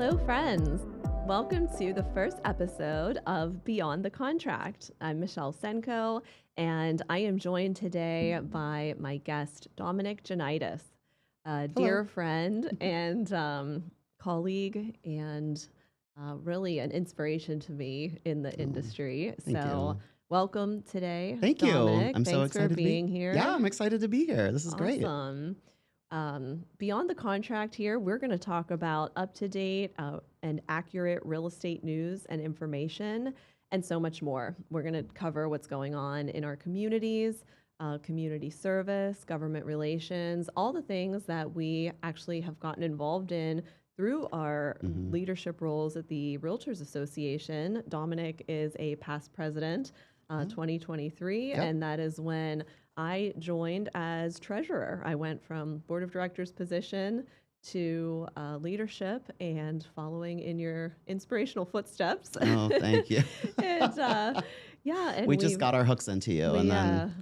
Hello, friends. Welcome to the first episode of Beyond the Contract. I'm Michelle Senko, and I am joined today by my guest, Dominic Janitis, a Hello. dear friend and colleague, and really an inspiration to me in the Oh, industry. thank So, you. welcome today, Thank you. Dominic. I'm so Thanks for excited to be. being Yeah, here. I'm excited to be here. This is great. Awesome. Beyond the contract here, we're going to talk about up to date and accurate real estate news and information, and so much more. We're going to cover what's going on in our communities, community service, government relations, all the things that we actually have gotten involved in through our Hmm. leadership roles at the Realtors Association. Dominic is a past president, Oh, 2023, yep. and that is when I joined as treasurer. I went from board of directors position to leadership and following in your inspirational footsteps. Oh, thank you. and yeah, and We just got our hooks into you, and we then.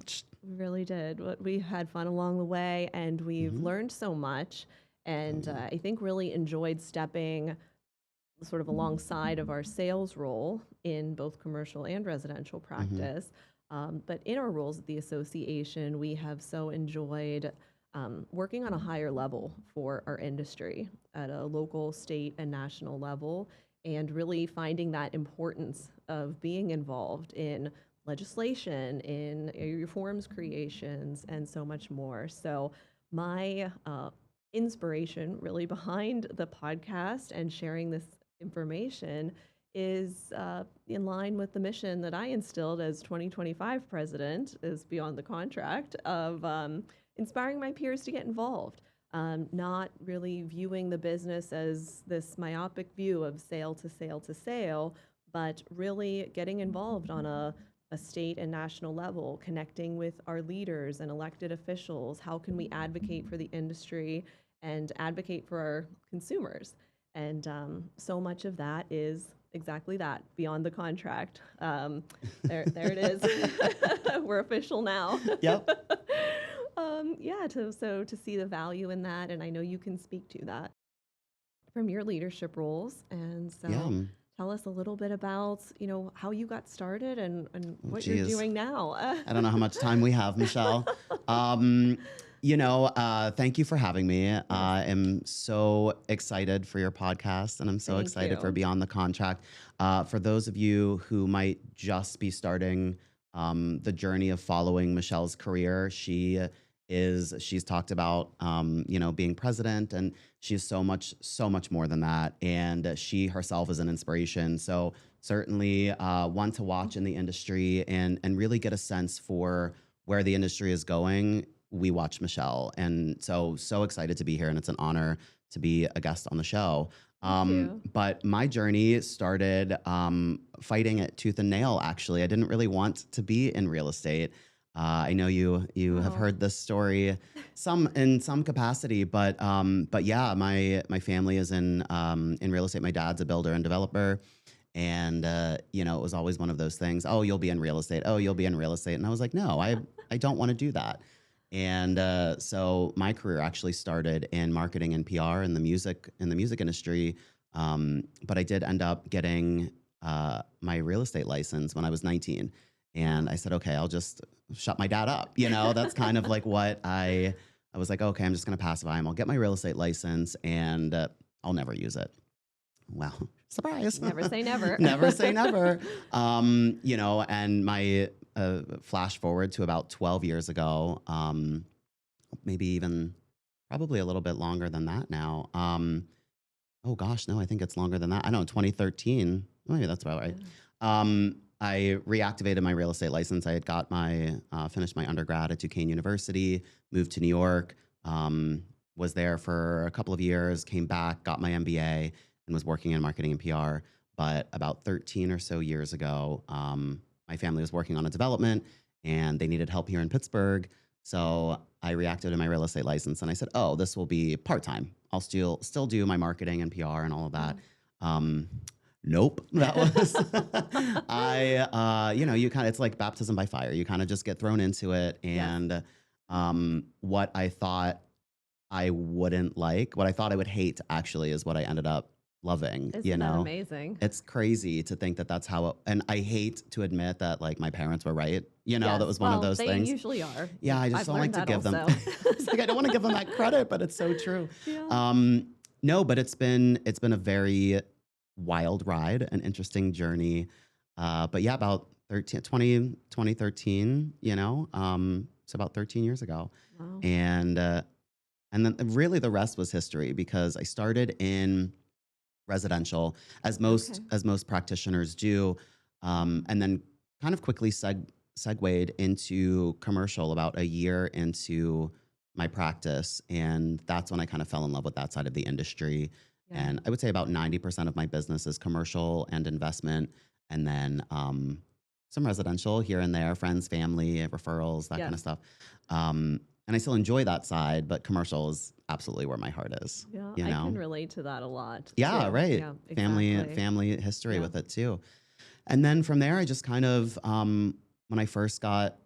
really did. We had fun along the way, and we've Mhm. learned so much. Oh And yeah. I think really enjoyed stepping sort of alongside of our sales role in both commercial and residential Hmm. practice. But in our roles at the association, we have so enjoyed working on a higher level for our industry at a local, state, and national level, and really finding that importance of being involved in legislation, in reforms creations, and so much more. So, my inspiration really behind the podcast and sharing this information is in line with the mission that I instilled as 2025 president, is Beyond the Contract, of inspiring my peers to get involved. Not really viewing the business as this myopic view of sale to sale to sale, but really getting involved on a state and national level, connecting with our leaders and elected officials. How can we advocate for the industry and advocate for our consumers? And so much of that is exactly that, beyond the contract. There it is. We're official now. Yep. Yeah, to see the value in that, and I know you can speak to that from your leadership roles. And Yeah. so, tell us a little bit about how you got started and Oh, what you're geez. doing now. I don't know how much time we have, Michelle. Um, Thank you for having me. Yes, I am so excited for your podcast, and I'm so thank excited for you. Beyond the Contract. For those of you who might just be starting the journey of following Michelle's career, she's talked about being president, and she's so much more than that. And she herself is an inspiration. So certainly one to watch in the industry and really get a sense for where the industry is going. We watch Michelle, and so excited to be here, and it's an honor to be a guest on the show. Thank you. But my journey started fighting it tooth and nail. Actually, I didn't really want to be in real estate. I know you have Oh, heard this story in some capacity, but yeah, my family is in real estate. My dad's a builder and developer, and it was always one of those things. Oh, you'll be in real estate. Oh, you'll be in real estate. And I was like, no, I don't want to do that. And so my career actually started in marketing and PR in the music industry. But I did end up getting my real estate license when I was 19. And I said, okay, I'll just shut my dad up. That's kind of like what I was like, okay, I'm just going to pass by him. I'll get my real estate license, and I'll never use it. Well, surprise. never say never. Never say never. And my flash forward to about 12 years ago, maybe even probably a little bit longer than that now. Oh gosh, no, I think it's longer than that. I know, 2013. Maybe that's about Yeah. right. I reactivated my real estate license. I had got finished my undergrad at Duquesne University, moved to New York, was there for a couple of years, came back, got my MBA, and was working in marketing and PR. But about 13 or so years ago, my family was working on a development, and they needed help here in Pittsburgh. So I reactivated my real estate license, and I said, oh, this will be part-time. I'll still do my marketing and PR and all of that. Nope. That was, you kind of, it's like baptism by fire. You kind of just get thrown into it. Yes. And what I thought I wouldn't like, what I thought I would hate actually is what I ended up loving, Isn't that amazing? It's crazy to think that that's how and I hate to admit that like my parents were right. That Yes. was one of Well, those they things. usually are. Yeah, I just I've don't like learned to that give them. also. It's like I don't want to give them that credit, but it's so true. Yeah. No, but it's been a very wild ride, an interesting journey. But yeah, about 2013, it's about 13 years ago, Wow. and and then really the rest was history because I started in residential Okay. as most practitioners do, and then kind of quickly segued into commercial about a year into my practice, and that's when I kind of fell in love with that side of the industry. Yeah. And I would say about 90% of my business is commercial and investment, and then some residential here and there, friends, family, referrals, that kind of Yes. stuff. And I still enjoy that side, but commercial is absolutely where my heart is. Yeah. You I can know? relate to that a lot Yeah, too. right. Yeah. Family, Exactly. family history Yeah. with it too. And then from there, I just kind of, when I first got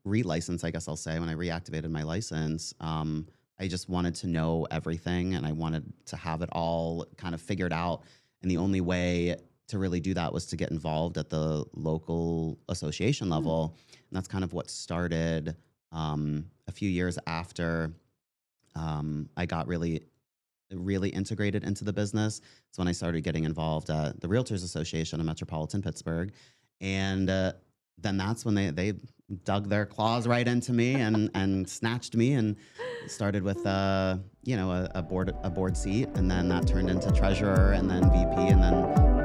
re-licensed, I guess I'll say, when I reactivated my license, I just wanted to know everything and I wanted to have it all kind of figured out. And the only way to really do that was to get involved at the local association Hmm. level. And that's kind of what started a few years after I got really integrated into the business. So when I started getting involved at the REALTORS Association of Metropolitan Pittsburgh, and then that's when they dug their claws right into me and snatched me and started with a board seat, and then that turned into treasurer, and then VP, and then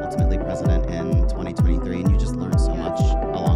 ultimately president in 2023. And you just learn so Yes. much along